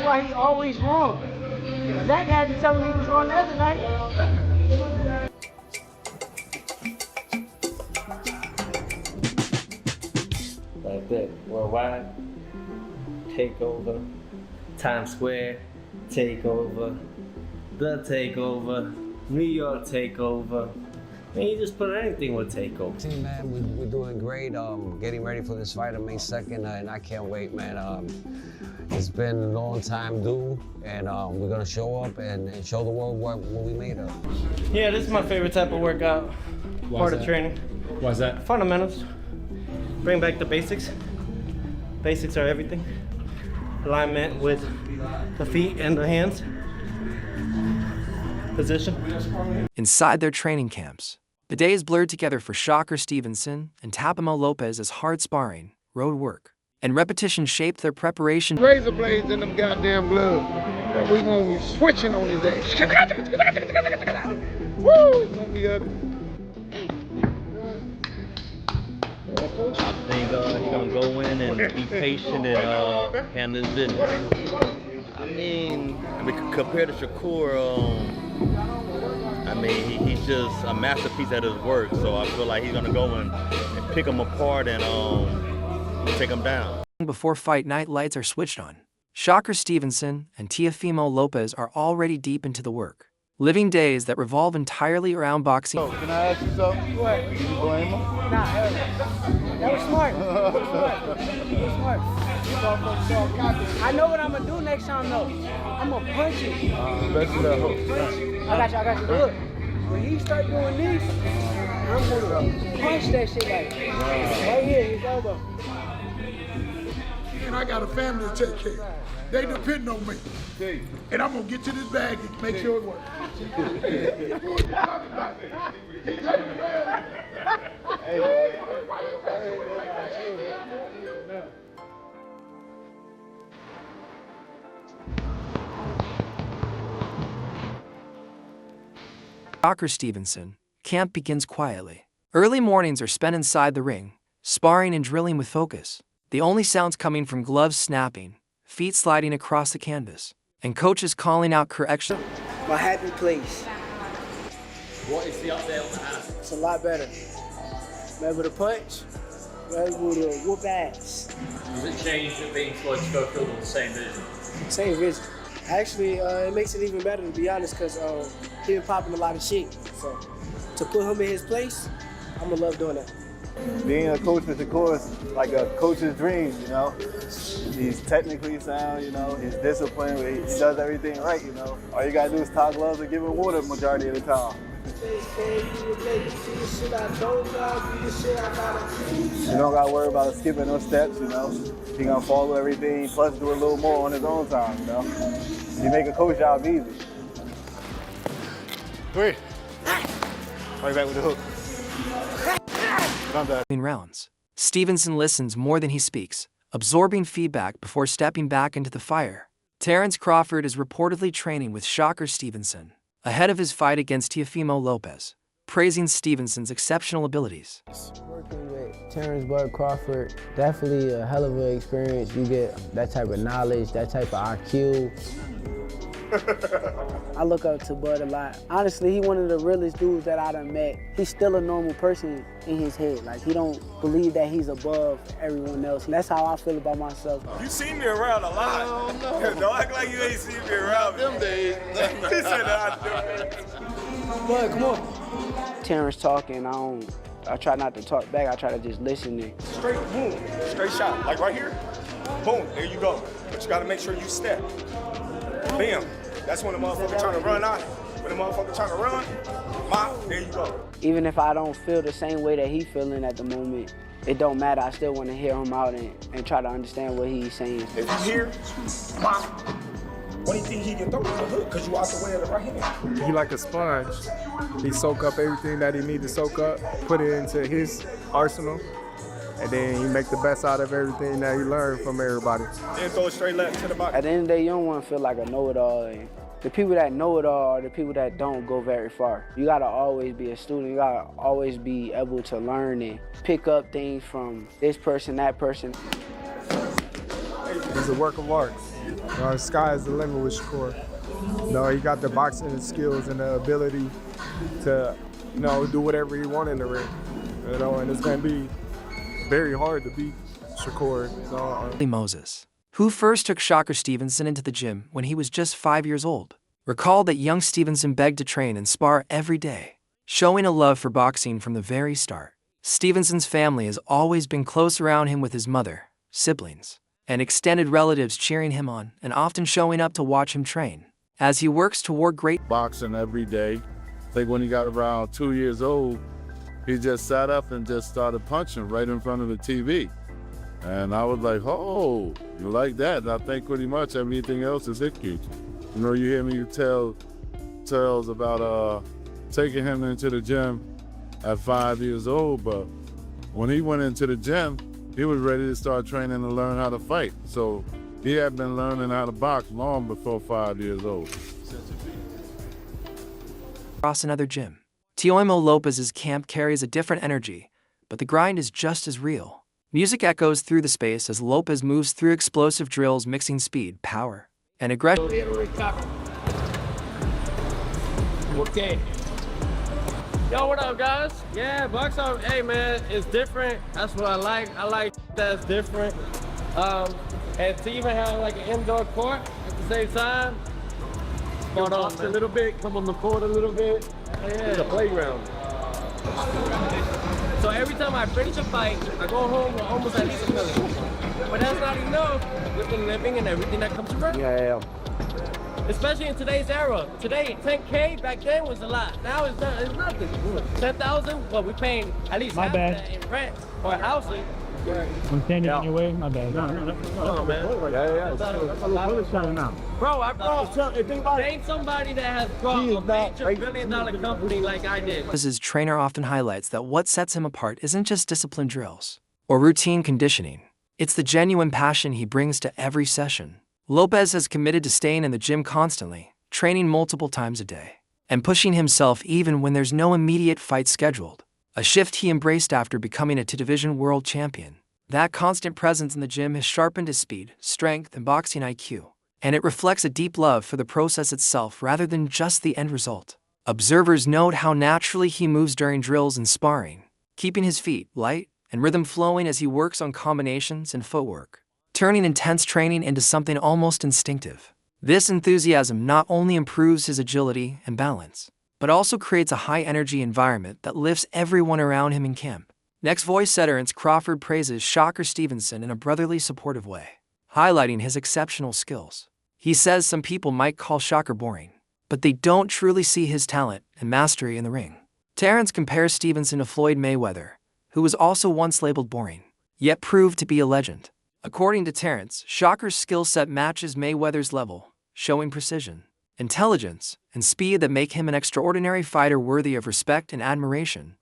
why he always wrong. Zach had to tell him he was wrong the other night. Like that. Worldwide, takeover, Times Square, takeover, the takeover, New York takeover. Man, you just put anything with takeover. Team, man, we're doing great. Getting ready for this fight on May 2nd, and I can't wait, man. It's been a long time due, and we're gonna show up and show the world what we made of. Yeah, this is my favorite type of workout. Part of training. Why is that? Fundamentals. Bring back the basics. Basics are everything. Alignment with the feet and the hands. Position. Inside their training camps, the day is blurred together for Shakur Stevenson and Teofimo Lopez as hard sparring, road work, and repetition shaped their preparation. Razor blades in them goddamn gloves. We gonna be switching on his ass. Woo! It's gonna be ugly. I think he's gonna go in and be patient and handle his business. I mean, compared to Shakur, he's just a masterpiece at his work. So I feel like he's gonna go and pick him apart and take him down. Before fight night lights are switched on, Shakur Stevenson and Teofimo Lopez are already deep into the work, living days that revolve entirely around boxing. So, can I ask you something? What? You blame him? Nah, hell no. That was smart. That was smart. I know what I'm gonna do next time though. I'm gonna punch it. Especially that hook. I got you. Look, when he start doing this, I'm gonna punch that shit like right here, his elbow. And I got a family to take care of. They depend on me. And I'm gonna get to this bag and make sure it works. Shakur Stevenson, camp begins quietly. Early mornings are spent inside the ring, sparring and drilling with focus. The only sounds coming from gloves snapping, feet sliding across the canvas, and coaches calling out correction. My happy place. What is the update on the hand? It's a lot better. I'm able to punch, I'm able to whoop ass. Does it change it being Floyd Schofield on the same vision? Same vision. Actually, it makes it even better to be honest, because he been popping a lot of shit. So to put him in his place, I'm gonna love doing that. Being a coach is, of course, like a coach's dream, you know. He's technically sound, you know, he's disciplined, he does everything right, you know. All you gotta do is tie gloves and give him water the majority of the time. You don't gotta worry about skipping no steps, you know. He gonna follow everything, plus do a little more on his own time, you know. You make a coach job easy. Three. Right back with the hook. In rounds, Stevenson listens more than he speaks, absorbing feedback before stepping back into the fire. Terrence Crawford is reportedly training with Shakur Stevenson ahead of his fight against Teofimo Lopez, praising Stevenson's exceptional abilities. Working with Terrence Bud Crawford, definitely a hell of an experience. You get that type of knowledge, that type of IQ. I look up to Bud a lot. Honestly, he one of the realest dudes that I done met. He's still a normal person in his head. Like, he don't believe that he's above everyone else. And that's how I feel about myself. You seen me around a lot. Oh, no. Don't act like you ain't seen me around them days. He said that. Bud, come on. Terrence talking, I try not to talk back. I try to just listen and straight boom, straight shot. Like right here, boom, there you go. But you gotta make sure you step. Bam. That's when the motherfucker trying to run out. When the motherfucker trying to run, there you go. Even if I don't feel the same way that he's feeling at the moment, it don't matter. I still want to hear him out and try to understand what he's saying. If he's here, only thing he can throw is a hook because you out the way of the right hand. He like a sponge. He soak up everything that he need to soak up, put it into his arsenal, and then he make the best out of everything that he learned from everybody. Then throw it straight left to the body. At the end of the day, you don't want to feel like a know-it-all. And the people that know it all are the people that don't go very far. You gotta always be a student. You gotta always be able to learn and pick up things from this person, that person. He's a work of art. The sky is the limit with Shakur. He got the boxing skills and the ability to, do whatever he wants in the ring. And it's going to be very hard to beat Shakur. Moses, who first took Shakur Stevenson into the gym when he was just 5 years old, recalled that young Stevenson begged to train and spar every day, showing a love for boxing from the very start. Stevenson's family has always been close around him, with his mother, siblings, and extended relatives cheering him on and often showing up to watch him train. As he works toward great boxing every day, I think when he got around 2 years old, he just sat up and just started punching right in front of the TV. And I was like, oh, you like that? And I think pretty much everything else is history. You hear me tell tales about taking him into the gym at 5 years old, but when he went into the gym, he was ready to start training and learn how to fight. So he had been learning how to box long before 5 years old. Across another gym, Teofimo Lopez's camp carries a different energy, but the grind is just as real. Music echoes through the space as Lopez moves through explosive drills, mixing speed, power, and aggression. Okay. Yo, what up, guys? Yeah, box out. Hey, man, it's different. That's what I like. I like that's different. And to even have like an indoor court at the same time. Come on, a little bit. Come on the court a little bit. Yeah. It's a playground. So every time I finish a fight, I go home with almost at least $1 million. But that's not enough with the living and everything that comes around. Yeah. Especially in today's era. Today, 10K back then was a lot. Now it's nothing. 10,000, well, we're paying at least half of that in rent or housing. I'm standing in your way. My bad. No, man. Yeah. Bro, name somebody that has brought a major billion-dollar company like I did. His trainer often highlights that what sets him apart isn't just disciplined drills or routine conditioning. It's the genuine passion he brings to every session. Lopez has committed to staying in the gym constantly, training multiple times a day, and pushing himself even when there's no immediate fight scheduled, a shift he embraced after becoming a two-division world champion. That constant presence in the gym has sharpened his speed, strength, and boxing IQ, and it reflects a deep love for the process itself rather than just the end result. Observers note how naturally he moves during drills and sparring, keeping his feet light and rhythm flowing as he works on combinations and footwork, turning intense training into something almost instinctive. This enthusiasm not only improves his agility and balance, but also creates a high-energy environment that lifts everyone around him in camp. Next, voice Terence Crawford praises Shakur Stevenson in a brotherly, supportive way, highlighting his exceptional skills. He says some people might call Shakur boring, but they don't truly see his talent and mastery in the ring. Terence compares Stevenson to Floyd Mayweather, who was also once labeled boring, yet proved to be a legend. According to Terence, Shakur's skill set matches Mayweather's level, showing precision, intelligence, and speed that make him an extraordinary fighter worthy of respect and admiration.